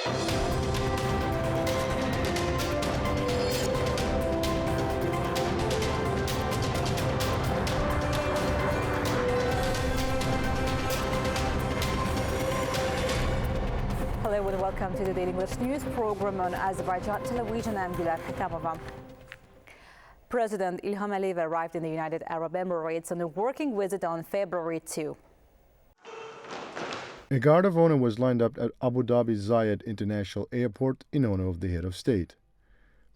Hello and welcome to the Daily English News program on Azərbaycan Televiziya. I'm Gülər Həkamova. President İlham Əliyev arrived in the United Arab Emirates on a working visit on February 2. A guard of honor was lined up at Abu Dhabi's Zayed International Airport in honor of the head of state.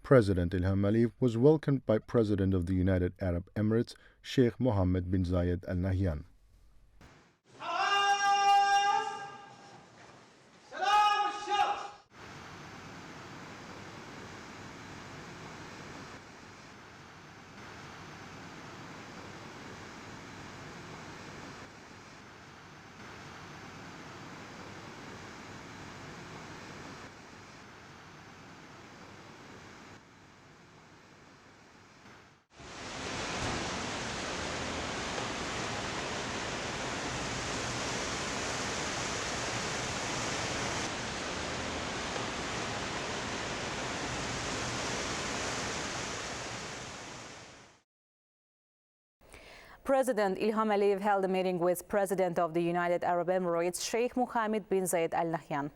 President İlham Əliyev was welcomed by President of the United Arab Emirates, Sheikh Mohammed bin Zayed Al Nahyan. President İlham Əliyev held a meeting with President of the United Arab Emirates, Sheikh Mohammed bin Zayed Al Nahyan.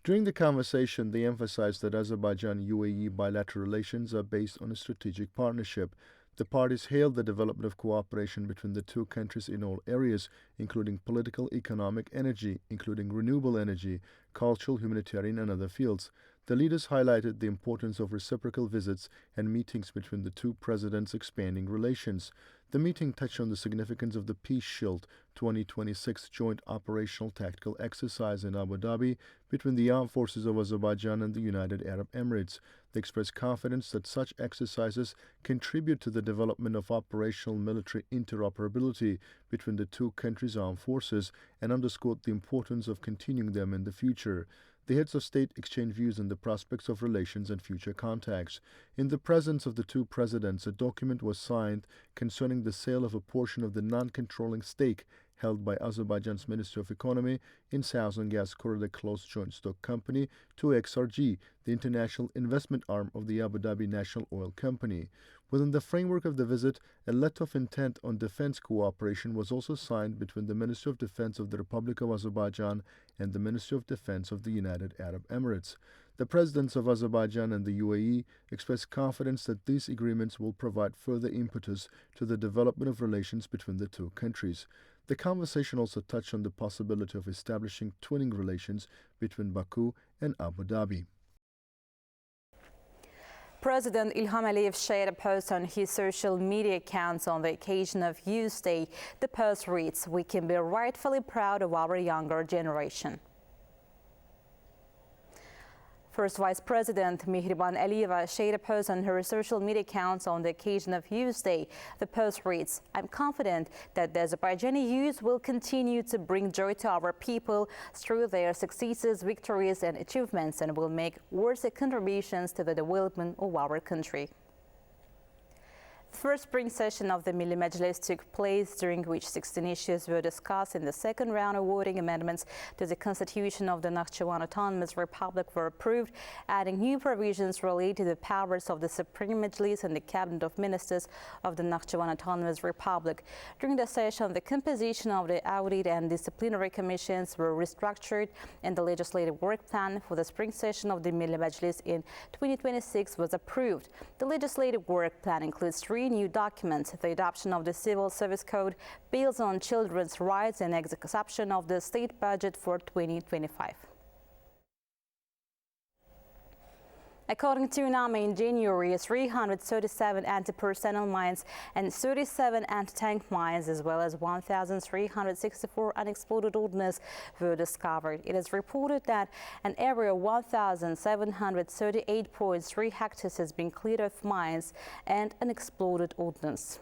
During the conversation, they emphasized that Azerbaijan-UAE bilateral relations are based on a strategic partnership. The parties hailed the development of cooperation between the two countries in all areas, including political, economic, energy, including renewable energy, cultural, humanitarian, and other fields. The leaders highlighted the importance of reciprocal visits and meetings between the two presidents, expanding relations. The meeting touched on the significance of the Peace Shield 2026 joint operational tactical exercise in Abu Dhabi between the armed forces of Azerbaijan and the United Arab Emirates. They expressed confidence that such exercises contribute to the development of operational military interoperability between the two countries' armed forces and underscored the importance of continuing them in the future. The heads of state exchanged views on the prospects of relations and future contacts. In the presence of the two presidents, a document was signed concerning the sale of a portion of the non-controlling stake held by Azerbaijan's Ministry of Economy in Southern Gas Corridor Closed Joint Stock Company to XRG, the international investment arm of the Abu Dhabi National Oil Company. Within the framework of the visit, a letter of intent on defense cooperation was also signed between the Ministry of Defense of the Republic of Azerbaijan and the Ministry of Defense of the United Arab Emirates. The presidents of Azerbaijan and the UAE expressed confidence that these agreements will provide further impetus to the development of relations between the two countries. The conversation also touched on the possibility of establishing twinning relations between Baku and Abu Dhabi. President İlham Əliyev shared a post on his social media accounts on the occasion of Youth Day. The post reads, "We can be rightfully proud of our younger generation." First Vice President Mehriban Aliyeva shared a post on her social media accounts on the occasion of Youth Day. The post reads, "I'm confident that the Azerbaijani youth will continue to bring joy to our people through their successes, victories and achievements and will make worthy contributions to the development of our country." The first spring session of the Milli Məclis took place, during which 16 issues were discussed. In the second round, awarding amendments to the Constitution of the Nakhchivan Autonomous Republic were approved, adding new provisions related to the powers of the Supreme Meclis and the Cabinet of Ministers of the Nakhchivan Autonomous Republic. During the session, the composition of the Audit and Disciplinary Commissions were restructured, and the legislative work plan for the spring session of the Milli Meclis in 2026 was approved. The legislative work plan includes three new documents: the adoption of the Civil Service Code, bills on children's rights, and execution of the state budget for 2025. According to NAMA, in January, 337 anti-personnel mines and 37 anti-tank mines, as well as 1,364 unexploded ordnance were discovered. It is reported that an area of 1,738.3 hectares has been cleared of mines and unexploded ordnance.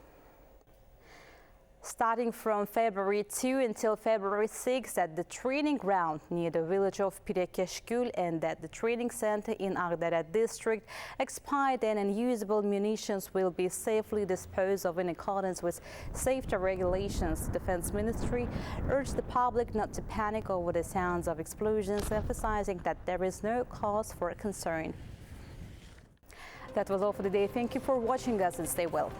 starting from February 2 until February 6 at the training ground near the village of Pirekeshkul and at the training center in Ağdərə district. Expired and unusable munitions will be safely disposed of in accordance with safety regulations. The Defense Ministry urged the public not to panic over the sounds of explosions, emphasizing that there is no cause for concern. That was all for today. Thank you for watching us and stay well.